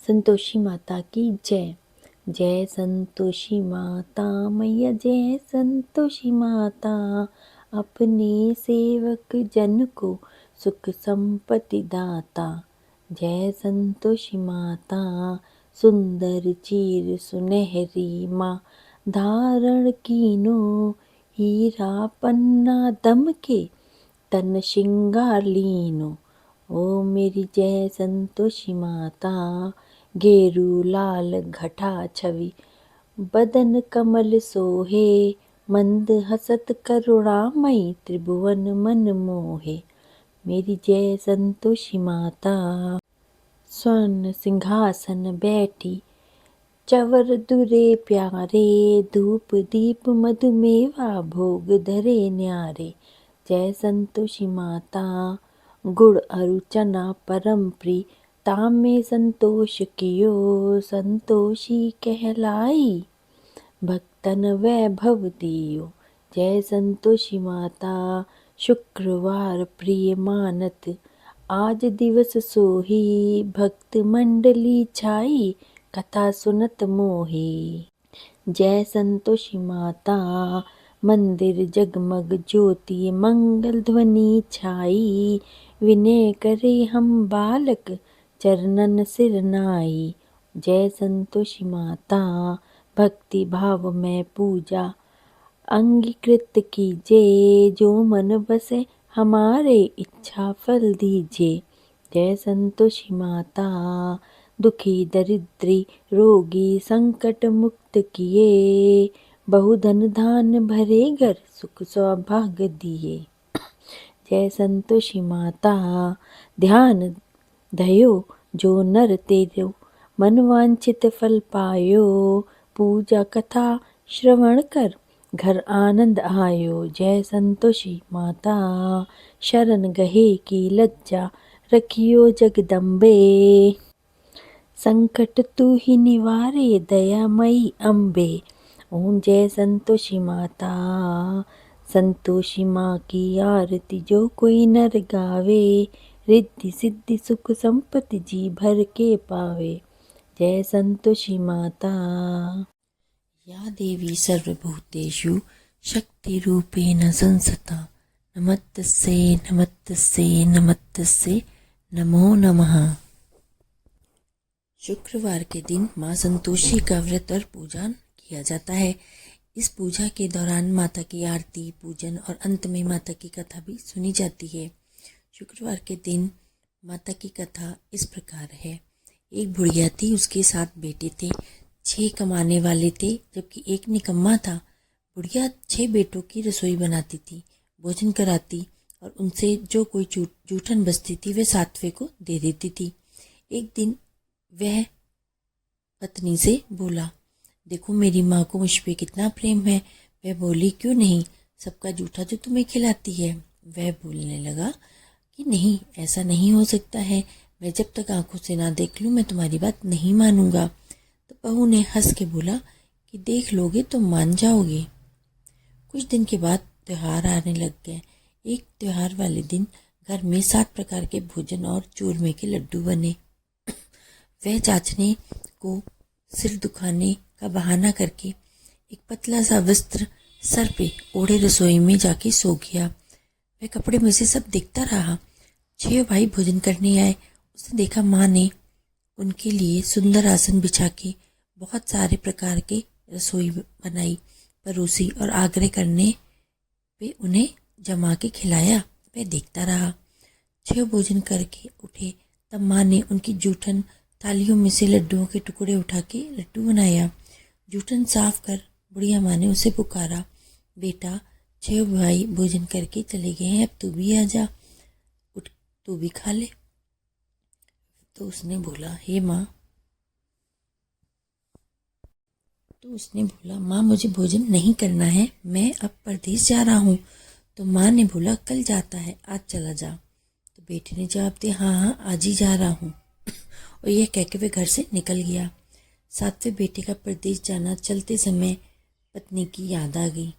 संतोषी माता की जय। जय संतोषी माता मैया, जय संतोषी माता। अपने सेवक जन को सुख संपत्ति दाता। जय संतोषी माता। सुंदर चीर सुनहरी माँ, धारण कीनो हीरा पन्ना दमके तन श्रृंगार लीनो। ओ मेरी जय संतोषी माता। गेरू लाल घटा छवि बदन कमल सोहे, मंद हसत करुणामयी त्रिभुवन मन मोहे। मेरी जय संतोषी माता। स्वर्ण सिंहासन बैठी चवर दुरे प्यारे, धूप दीप मधुमेवा भोग धरे न्यारे। जय संतोषी माता। गुड़ अरु चना परम प्रिय, तामे संतोष कियो संतोषी कहलाई, भक्तन वैभव दियो। जय संतोषी माता। शुक्रवार प्रिय मानत, आज दिवस सोही, भक्त मंडली छाई, कथा सुनत मोही। जय संतोषी माता। मंदिर जगमग ज्योति, मंगल ध्वनि छाई, विनय करे हम बालक, चरणन सिर नाई। जय संतोषी माता। भक्ति भाव में पूजा अंगीकृत कीजे, जो मन बसे हमारे इच्छा फल दीजे। जय संतोषी माता। दुखी दरिद्री रोगी संकट मुक्त किए, बहुधन धान भरे घर, सुख सौभाग्य दिए। जय संतोषी माता। ध्यान धयो जो नर तेरो, मन वांछित फल पायो, पूजा कथा श्रवण कर, घर आनंद आयो। जय संतोषी माता। शरण गहे की लज्जा रखियो जगदम्बे, संकट तू ही निवारे दयामयी अम्बे। ओम जय संतोषी माता। संतोषी माँ की आरती जो कोई नर गावे, रिद्धि सिद्धि सुख संपत्ति जी भर के पावे। जय संतोषी माता। या देवी सर्वभूतेषु शक्तिरूपेण संस्थिता, नमस्तस्यै नमस्तस्यै नमस्तस्यै नमो नमः। शुक्रवार के दिन माँ संतोषी का व्रत और पूजन किया जाता है। इस पूजा के दौरान माता की आरती, पूजन और अंत में माता की कथा भी सुनी जाती है। शुक्रवार के दिन माता की कथा इस प्रकार है। एक बुढ़िया थी, उसके 7 बेटे थे। 6 कमाने वाले थे जबकि एक निकम्मा था। बुढ़िया 6 बेटों की रसोई बनाती थी, भोजन कराती और उनसे जो कोई जूठन बचती थी वह 7वें को दे देती थी। एक दिन वह पत्नी से बोला, देखो मेरी माँ को मुझ पे कितना प्रेम है। वह बोली, क्यों नहीं, सबका जूठा जो तुम्हें खिलाती है। वह बोलने लगा कि नहीं, ऐसा नहीं हो सकता है, मैं जब तक आंखों से ना देख लूँ मैं तुम्हारी बात नहीं मानूंगा। तो बहू ने हंस के बोला कि देख लोगे तो मान जाओगे। कुछ दिन के बाद त्योहार आने लग गए। एक त्योहार वाले दिन घर में 7 प्रकार के भोजन और चूरमे के लड्डू बने। वह जांचने को सिर दुखाने का बहाना करके एक पतला सा वस्त्र सर पे ओढ़े रसोई में जाके सो गया। वह कपड़े में से सब देखता रहा। 6 भाई भोजन करने आए। उसने देखा माँ ने उनके लिए सुंदर आसन बिछा के बहुत सारे प्रकार के रसोई बनाई, परोसी और आग्रह करने पे उन्हें जमा के खिलाया। वह देखता रहा। 6 भोजन करके उठे तब माँ ने उनकी जूठन थालियों में से लड्डुओं के टुकड़े उठा के लड्डू बनाया। जूठन साफ कर बुढ़िया माँ ने उसे पुकारा, बेटा 6 भाई भोजन करके चले गए हैं, अब तू भी आ जा, उठ तू भी खा ले। तो उसने बोला, हे माँ, माँ मुझे भोजन नहीं करना है, मैं अब परदेश जा रहा हूँ। तो माँ ने बोला, कल जाता है, आज चला जा। तो बेटे ने जवाब दिया, हाँ हाँ आज ही जा रहा हूँ। और यह कह के वह घर से निकल गया। 7वें बेटे का परदेश जाना चलते समय पत्नी की याद आ गई।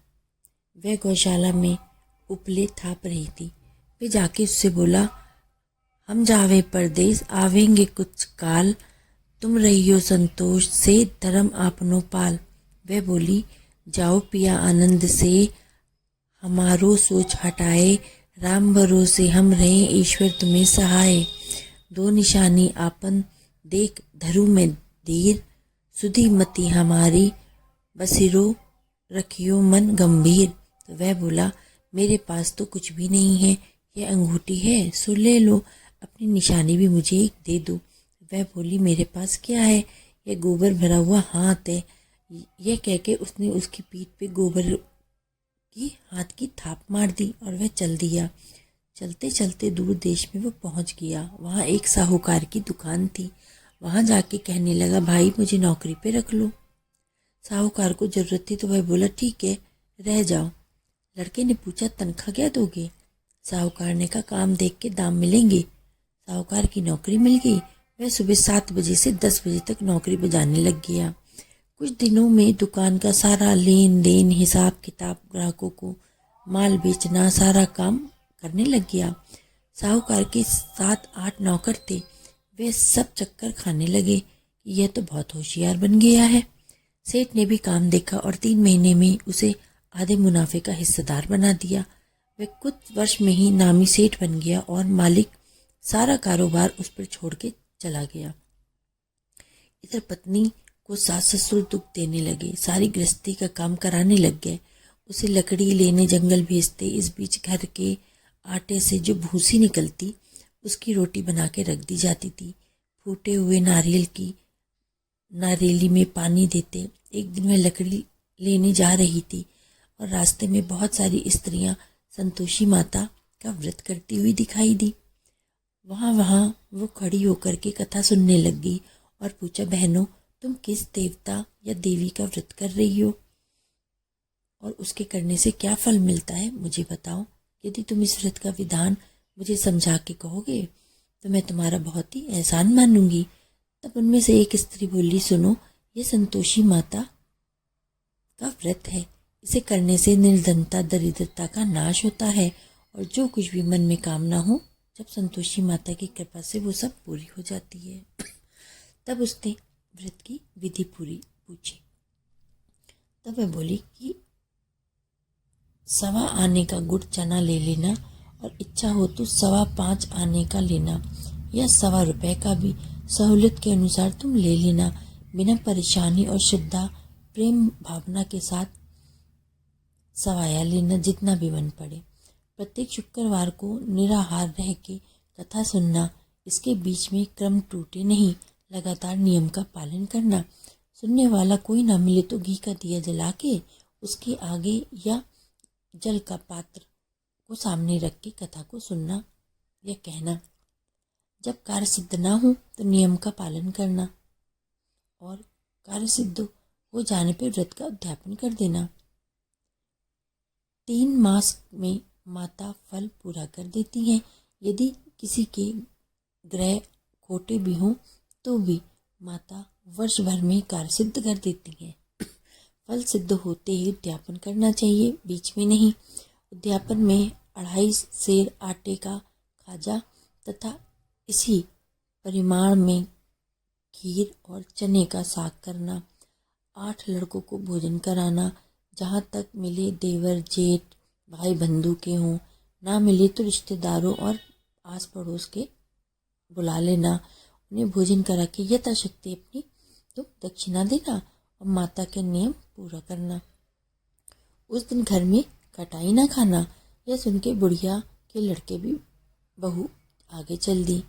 वह गौशाला में उपले थाप रही थी। वे जाके उससे बोला, हम जावे परदेश, आवेंगे कुछ काल, तुम रहियो संतोष से धर्म आपनो पाल। वह बोली, जाओ पिया आनंद से, हमारो सोच हटाए, राम भरोसे हम रहे, ईश्वर तुम्हें सहाय। दो निशानी आपन देख धरु में धीर, सुधी मति हमारी, बसिरो रखियो मन गंभीर। तो वह बोला, मेरे पास तो कुछ भी नहीं है, यह अंगूठी है सो ले लो, अपनी निशानी भी मुझे एक दे दो। वह बोली, मेरे पास क्या है, यह गोबर भरा हुआ हाथ है। यह कह के उसने उसकी पीठ पे गोबर की हाथ की थाप मार दी और वह चल दिया। चलते चलते दूर देश में वो पहुंच गया। वहाँ एक साहूकार की दुकान थी। वहाँ जाके कहने लगा, भाई मुझे नौकरी पे रख लो। साहूकार को जरूरत थी तो वह बोला, ठीक है रह जाओ। लड़के ने पूछा, तनख्वाह क्या दोगे? साहूकार ने कहा, काम देख के दाम मिलेंगे। साहूकार की नौकरी मिल गई। वह सुबह 7 बजे से 10 बजे तक नौकरी बजाने लग गया। कुछ दिनों में दुकान का सारा लेन देन, हिसाब किताब, ग्राहकों को माल बेचना, सारा काम करने लग गया। साहूकार के 7-8 नौकर थे। वे सब चक्कर खाने लगे कि यह तो बहुत होशियार बन गया है। सेठ ने भी काम देखा और 3 महीने में उसे आधे मुनाफे का हिस्सेदार बना दिया। वह कुछ वर्ष में ही नामी सेठ बन गया और मालिक सारा कारोबार उस पर छोड़ के चला गया। इधर पत्नी को सास ससुर दुख देने लगे, सारी गृहस्थी का काम कराने लग गए। उसे लकड़ी लेने जंगल भेजते। इस बीच घर के आटे से जो भूसी निकलती उसकी रोटी बना के रख दी जाती थी। फूटे हुए नारियल की नारियली में पानी देते। एक दिन वह लकड़ी लेने जा रही थी और रास्ते में बहुत सारी स्त्रियां संतोषी माता का व्रत करती हुई दिखाई दी। वहाँ वो खड़ी होकर के कथा सुनने लग गई और पूछा, बहनों तुम किस देवता या देवी का व्रत कर रही हो और उसके करने से क्या फल मिलता है, मुझे बताओ। यदि तुम इस व्रत का विधान मुझे समझा के कहोगे तो मैं तुम्हारा बहुत ही एहसान मानूंगी। तब उनमें से एक स्त्री बोली, सुनो, ये संतोषी माता का व्रत है। इसे करने से निर्धनता, दरिद्रता का नाश होता है और जो कुछ भी मन में कामना हो, जब संतोषी माता की कृपा से वो सब पूरी हो जाती है। तब उसने व्रत की विधि पूरी पूछी। तब वह बोली कि 1.25 आने का गुड़ चना ले लेना और इच्छा हो तो 5.25 आने का लेना या 1.25 रुपए का भी सहूलियत के अनुसार तुम ले लेना। बिना परेशानी और श्रद्धा प्रेम भावना के साथ सवाया लेना, जितना भी बन पड़े। प्रत्येक शुक्रवार को निराहार रह के कथा सुनना। इसके बीच में क्रम टूटे नहीं, लगातार नियम का पालन करना। सुनने वाला कोई ना मिले तो घी का दिया जला के उसके आगे या जल का पात्र को सामने रख के कथा को सुनना या कहना। जब कार्य सिद्ध ना हो तो नियम का पालन करना और कार्य सिद्ध हो जाने पर व्रत का उद्यापन कर देना। 3 मास में माता फल पूरा कर देती हैं। यदि किसी के ग्रह खोटे भी हों तो भी माता वर्ष भर में कार्य सिद्ध कर देती हैं। फल सिद्ध होते ही उद्यापन करना चाहिए, बीच में नहीं। उद्यापन में 2.5 सेर आटे का खाजा तथा इसी परिमाण में खीर और चने का साग करना। 8 लड़कों को भोजन कराना। जहाँ तक मिले देवर जेठ भाई बंधु के हों, ना मिले तो रिश्तेदारों और आस पड़ोस के बुला लेना। उन्हें भोजन करा के यथाशक्ति अपनी तो दक्षिणा देना और माता के नियम पूरा करना। उस दिन घर में खटाई ना खाना। यह सुन के बुढ़िया के लड़के भी बहू आगे चल दी।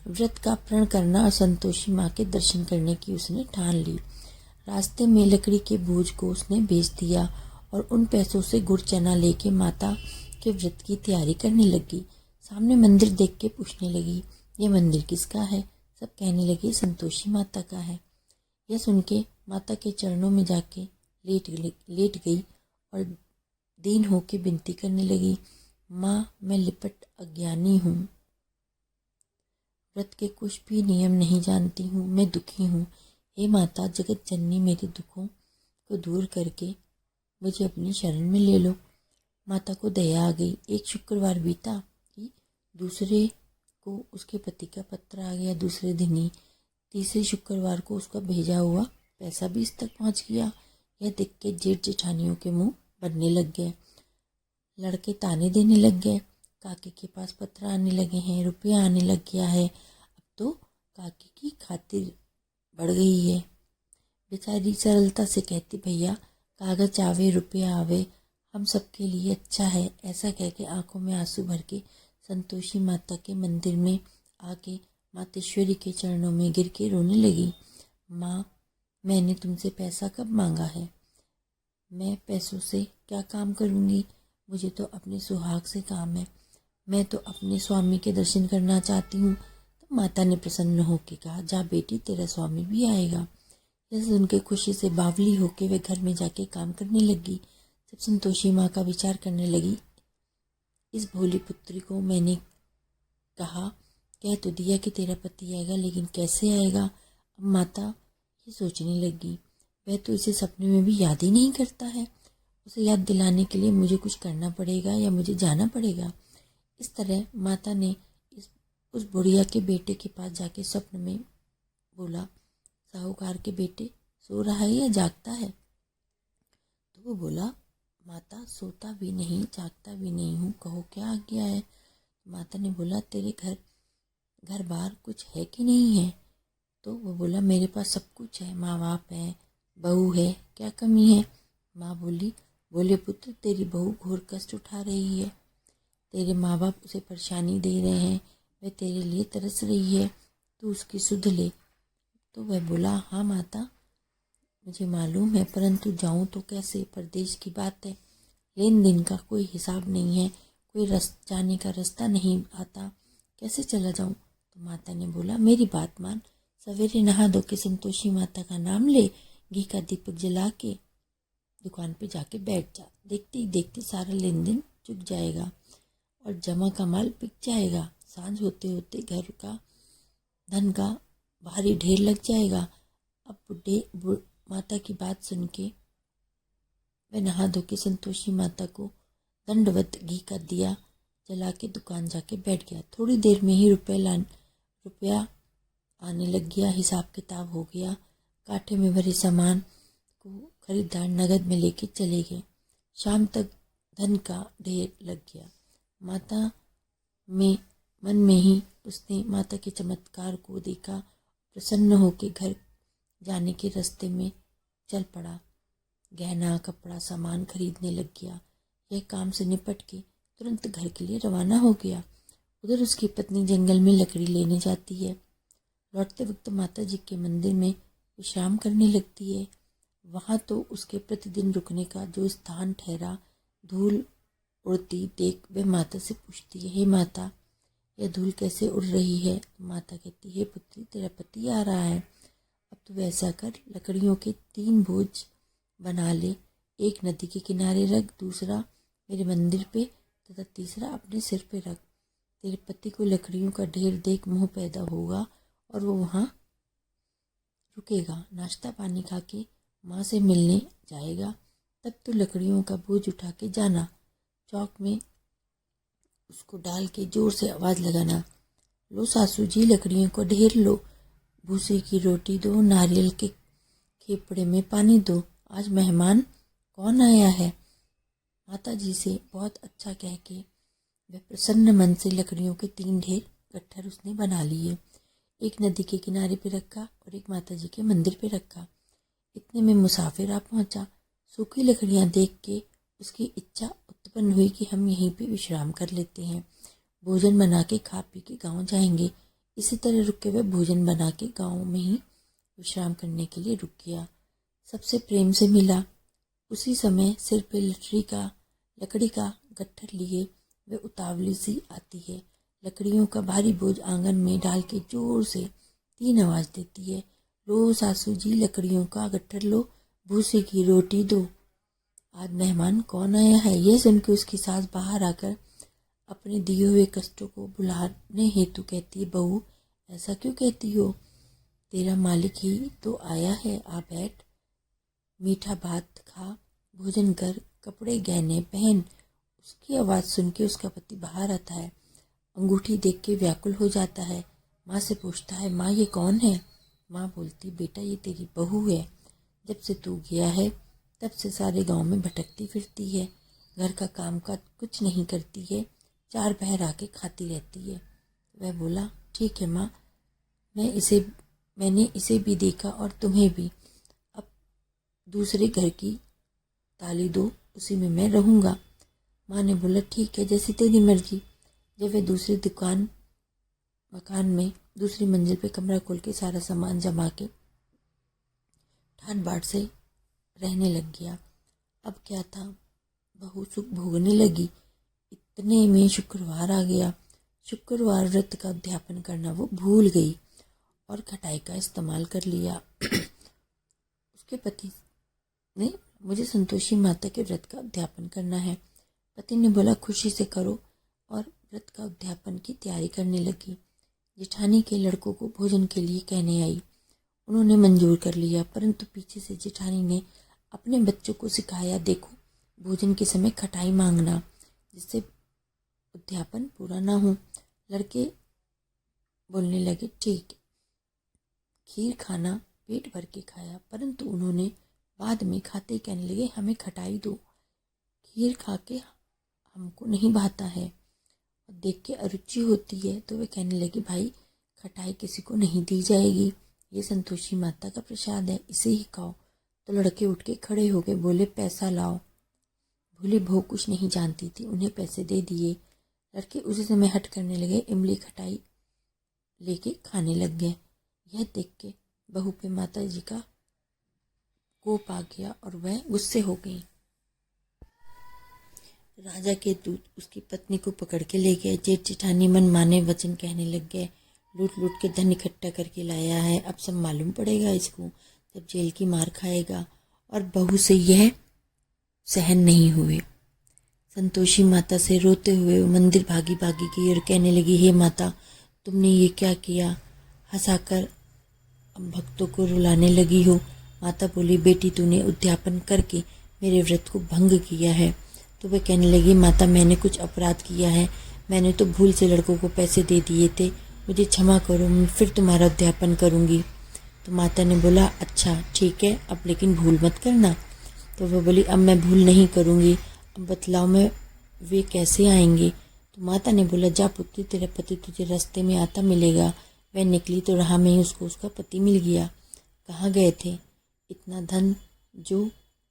व्रत का प्रण करना और संतोषी माँ के दर्शन करने की उसने ठान ली। रास्ते में लकड़ी के बोझ को उसने बेच दिया और उन पैसों से गुड़ चना लेके माता के व्रत की तैयारी करने लगी। सामने मंदिर देख के पूछने लगी, ये मंदिर किसका है? सब कहने लगे, संतोषी माता का है। यह सुन के माता के चरणों में जाके लेट गई और दीन होके विनती करने लगी, माँ मैं लिपट अज्ञानी हूँ, व्रत के कुछ भी नियम नहीं जानती हूँ, मैं दुखी हूँ। हे माता जगत जननी, मेरे दुखों को दूर करके मुझे अपनी शरण में ले लो। माता को दया आ गई। एक शुक्रवार बीता कि दूसरे को उसके पति का पत्र आ गया। दूसरे दिन ही तीसरे शुक्रवार को उसका भेजा हुआ पैसा भी इस तक पहुंच गया। यह देख के जेठ जेठानियों के मुंह बनने लग गए। लड़के ताने देने लग गए। काकी के पास पत्र आने लगे हैं, रुपया आने लग गया है। अब तो काकी की खातिर बढ़ गई है। बेचारी सरलता से कहती, भैया कागज आवे रुपया आवे, हम सबके लिए अच्छा है। ऐसा कह के आंखों में आंसू भर के संतोषी माता के मंदिर में आके मातेश्वरी के चरणों में गिर के रोने लगी। माँ, मैंने तुमसे पैसा कब मांगा है? मैं पैसों से क्या काम करूँगी? मुझे तो अपने सुहाग से काम है। मैं तो अपने स्वामी के दर्शन करना चाहती हूँ। तो माता ने प्रसन्न होकर कहा, जा बेटी, तेरा स्वामी भी आएगा। यह सुन के खुशी से बावली होके वे घर में जाके काम करने लगी। जब संतोषी माँ का विचार करने लगी, इस भोली पुत्री को मैंने कहा, कह तो दिया कि तेरा पति आएगा, लेकिन कैसे आएगा? अब माता ये सोचने लगी, वह तो इसे सपने में भी याद ही नहीं करता है। उसे याद दिलाने के लिए मुझे कुछ करना पड़ेगा या मुझे जाना पड़ेगा। इस तरह माता ने उस बुढ़िया के बेटे के पास जाके स्वप्न में बोला, साहूकार के बेटे सो रहा है या जागता है? तो वो बोला, माता सोता भी नहीं जागता भी नहीं हूँ, कहो क्या आ गया है? माता ने बोला, तेरे घर बार कुछ है कि नहीं है? तो वो बोला, मेरे पास सब कुछ है, माँ बाप है, बहू है, क्या कमी है? माँ बोली, बोले पुत्र, तेरी बहू घोर कष्ट उठा रही है। तेरे माँ बाप उसे परेशानी दे रहे हैं, वह तेरे लिए तरस रही है, तू उसकी सुध ले। तो वह बोला, हाँ माता, मुझे मालूम है, परंतु जाऊं तो कैसे? परदेश की बात है, लेन देन का कोई हिसाब नहीं है, कोई जाने का रास्ता नहीं आता, कैसे चला जाऊं? तो माता ने बोला, मेरी बात मान, सवेरे नहा धो के संतोषी माता का नाम ले, घी का दीपक जला के दुकान पे जाके बैठ जा। देखते ही देखते सारा लेन देन चुक जाएगा और जमा का माल बिक जाएगा। सांझ होते होते घर का धन का भारी ढेर लग जाएगा। अब माता की बात सुन के वह नहा धो के संतोषी माता को दंडवत घी का दिया जला के दुकान जाके बैठ गया। थोड़ी देर में ही रुपया आने लग गया। हिसाब किताब हो गया। कांटे में भरे सामान को खरीदार नगद में लेके चले गए। शाम तक धन का ढेर लग गया। माता में मन में ही उसने माता के चमत्कार को देखा। प्रसन्न होकर घर जाने के रास्ते में चल पड़ा। गहना कपड़ा सामान खरीदने लग गया। यह काम से निपट के तुरंत घर के लिए रवाना हो गया। उधर उसकी पत्नी जंगल में लकड़ी लेने जाती है। लौटते वक्त माता जी के मंदिर में विश्राम करने लगती है। वहाँ तो उसके प्रतिदिन रुकने का जो स्थान ठहरा, धूल उड़ती देख वह माता से पूछती है, हे माता, यह धूल कैसे उड़ रही है? माता कहती है, पुत्री, तेरा पति आ रहा है। अब तो वैसा कर, लकड़ियों के 3 बोझ बना ले। एक नदी के किनारे रख, दूसरा मेरे मंदिर पे तथा तीसरा अपने सिर पे रख। तेरे पति को लकड़ियों का ढेर देख मोह पैदा होगा और वो वहाँ रुकेगा। नाश्ता पानी खा के माँ से मिलने जाएगा। तब तो लकड़ियों का बोझ उठा के जाना। चौक में उसको डाल के जोर से आवाज़ लगाना, लो सासू जी, लकड़ियों को ढेर लो, भूसे की रोटी दो, नारियल के खेपड़े में पानी दो, आज मेहमान कौन आया है? माता जी से बहुत अच्छा कह के वह प्रसन्न मन से लकड़ियों के 3 ढेर गट्ठर उसने बना लिए। एक नदी के किनारे पे रखा और एक माता जी के मंदिर पे रखा। इतने में मुसाफिर आ पहुंचा। सूखी लकड़ियां देख के उसकी इच्छा उत्पन्न हुई कि हम यहीं पे विश्राम कर लेते हैं, भोजन बना के खा पी के गाँव जाएंगे। इसी तरह रुक के वह भोजन बना के गाँव में ही विश्राम करने के लिए रुक गया। सबसे प्रेम से मिला। उसी समय सिर पे लकड़ी का गट्ठर लिए वह उतावली सी आती है। लकड़ियों का भारी बोझ आंगन में डाल के जोर से 3 आवाज़ देती है, लो सासू जी, लकड़ियों का गट्ठर लो, भूसे की रोटी दो, आज मेहमान कौन आया है? यह सुनकर उसकी सास बाहर आकर अपने दिए हुए कष्टों को भुलाने हेतु कहती है, बहू, ऐसा क्यों कहती हो? तेरा मालिक ही तो आया है, आ बैठ, मीठा भात खा, भोजन कर, कपड़े गहने पहन। उसकी आवाज़ सुन के उसका पति बाहर आता है। अंगूठी देख के व्याकुल हो जाता है। माँ से पूछता है, माँ, ये कौन है? माँ बोलती, बेटा ये तेरी बहू है, जब से तू गया है तब से सारे गांव में भटकती फिरती है, घर का काम काज कुछ नहीं करती है, 4 पहर आके खाती रहती है। वह बोला, ठीक है माँ, मैंने इसे भी देखा और तुम्हें भी, अब दूसरे घर की ताली दो, उसी में मैं रहूँगा। माँ ने बोला, ठीक है, जैसी तेरी मर्जी। जब वह दूसरी मकान में दूसरी मंजिल पे कमरा खोल के सारा सामान जमा के ठाट बाट से रहने लग गया। अब क्या था, बहू सुख भोगने लगी। इतने में शुक्रवार आ गया। शुक्रवार व्रत का अध्यापन करना वो भूल गई और खटाई का इस्तेमाल कर लिया। उसके पति ने, मुझे संतोषी माता के व्रत का अध्यापन करना है। पति ने बोला, खुशी से करो, और व्रत का अध्यापन की तैयारी करने लगी। जेठानी के लड़कों को भोजन के लिए कहने आई। उन्होंने मंजूर कर लिया, परंतु पीछे से जेठानी ने अपने बच्चों को सिखाया, देखो भोजन के समय खटाई मांगना, जिससे अध्यापन पूरा ना हो। लड़के बोलने लगे, ठीक। खीर खाना पेट भर के खाया, परंतु उन्होंने बाद में खाते कहने लगे, हमें खटाई दो, खीर खा के हमको नहीं भाता है और देख के अरुचि होती है। तो वे कहने लगे, भाई खटाई किसी को नहीं दी जाएगी, ये संतोषी माता का प्रसाद है, इसे ही खाओ। तो लड़के उठ के खड़े हो गए, बोले, पैसा लाओ। भोली बहू कुछ नहीं जानती थी, उन्हें पैसे दे दिए। लड़के उसी समय हट करने लगे, इमली खटाई लेके खाने लग गए। यह देख के बहू पे माता जी का कोप आ गया और वह गुस्से हो गई। राजा के दूत उसकी पत्नी को पकड़ के ले गए। जेठ जेठानी मन माने वचन कहने लग गए, लूट लूट के धन इकट्ठा करके लाया है, अब सब मालूम पड़ेगा इसको, जब जेल की मार खाएगा। और बहू से यह सहन नहीं हुए। संतोषी माता से रोते हुए मंदिर भागी गई और कहने लगी, हे माता, तुमने ये क्या किया, हंसाकर भक्तों को रुलाने लगी हो। माता बोली, बेटी तूने उद्यापन करके मेरे व्रत को भंग किया है। तो वह कहने लगी, माता मैंने कुछ अपराध किया है, मैंने तो भूल से लड़कों को पैसे दे दिए थे, मुझे क्षमा करो, मैं फिर तुम्हारा उद्यापन करूँगी। तो माता ने बोला, अच्छा ठीक है, अब लेकिन भूल मत करना। तो वह बोली, अब मैं भूल नहीं करूँगी, अब बतलाओ मैं वे कैसे आएंगे। तो माता ने बोला, जा पुत्री, तेरा पति तुझे रास्ते में आता मिलेगा। वह निकली तो राह में ही उसको उसका पति मिल गया। कहाँ गए थे, इतना धन जो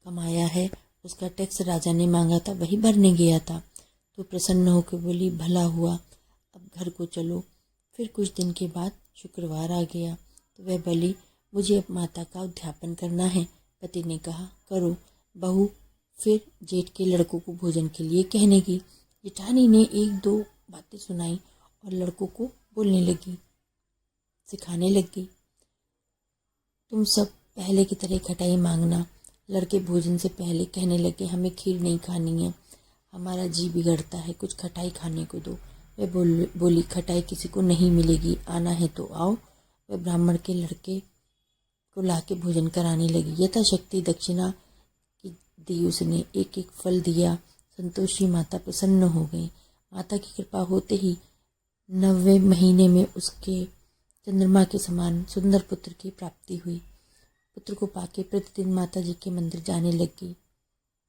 कमाया है उसका टैक्स राजा ने मांगा था, वही भरने गया था। तो प्रसन्न होकर बोली, भला हुआ, अब घर को चलो। फिर कुछ दिन के बाद शुक्रवार आ गया। तो वह बोली, मुझे अब माता का उद्यापन करना है। पति ने कहा, करो। बहू फिर जेठ के लड़कों को भोजन के लिए कहने की। जेठानी ने 1-2 बातें सुनाई और लड़कों को बोलने लगी, सिखाने लगी, तुम सब पहले की तरह खटाई मांगना। लड़के भोजन से पहले कहने लगे, हमें खीर नहीं खानी है, हमारा जी बिगड़ता है, कुछ खटाई खाने को दो। वह बोली, खटाई किसी को नहीं मिलेगी, आना है तो आओ। वह ब्राह्मण के लड़के को लाके भोजन कराने लगी। यथाशक्ति दक्षिणा की दी उसने, एक एक फल दिया। संतोषी माता प्रसन्न हो गई। माता की कृपा होते ही 9वें महीने में उसके चंद्रमा के समान सुंदर पुत्र की प्राप्ति हुई। पुत्र को पाके प्रतिदिन माता जी के मंदिर जाने लगी।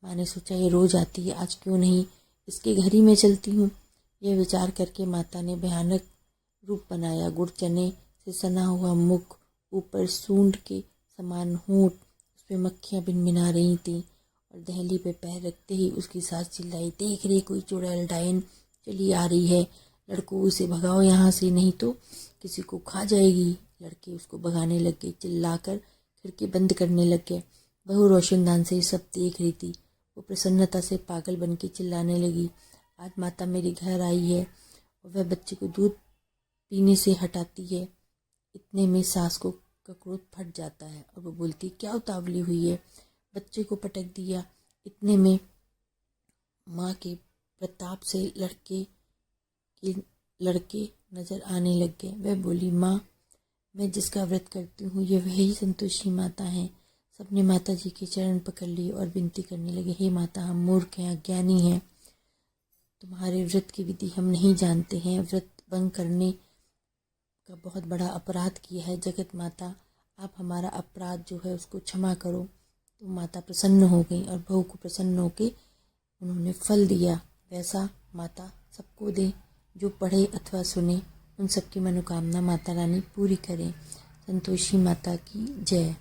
माँ ने सोचा, ये रोज आती है, आज क्यों नहीं इसके घर ही में चलती हूँ। यह विचार करके माता ने भयानक रूप बनाया। गुड़ चने से सना हुआ मुख, ऊपर सूंड के समान होंठ, उस पे मक्खियाँ भिनभिना रही थीं और दहली पे पैर रखते ही उसकी सास चिल्लाई, देख रही कोई चुड़ैल डायन चली आ रही है, लड़कों उसे भगाओ यहाँ से, नहीं तो किसी को खा जाएगी। लड़के उसको भगाने लग गए, चिल्लाकर खिड़की बंद करने लग गए। बहू रोशनदान से सब देख रही थी। वो प्रसन्नता से पागल बन के चिल्लाने लगी, आज माता मेरे घर आई है और वह बच्चे को दूध पीने से हटाती है। इतने में सास को का क्रोध फट जाता है और वो बोलती, क्या उतावली हुई है, बच्चे को पटक दिया। इतने में माँ के प्रताप से लड़के नजर आने लग गए। वह बोली, माँ मैं जिसका व्रत करती हूँ ये वही संतोषी माता है। सबने माता जी के चरण पकड़ लिए और विनती करने लगे, हे माता, हम मूर्ख हैं, अज्ञानी हैं, तुम्हारे व्रत की विधि हम नहीं जानते हैं, व्रत भंग करने का बहुत बड़ा अपराध किया है। जगत माता आप हमारा अपराध जो है उसको क्षमा करो। तो माता प्रसन्न हो गई और बहू को प्रसन्न होकर उन्होंने फल दिया। वैसा माता सबको दे, जो पढ़े अथवा सुने उन सबकी मनोकामना माता रानी पूरी करें। संतोषी माता की जय।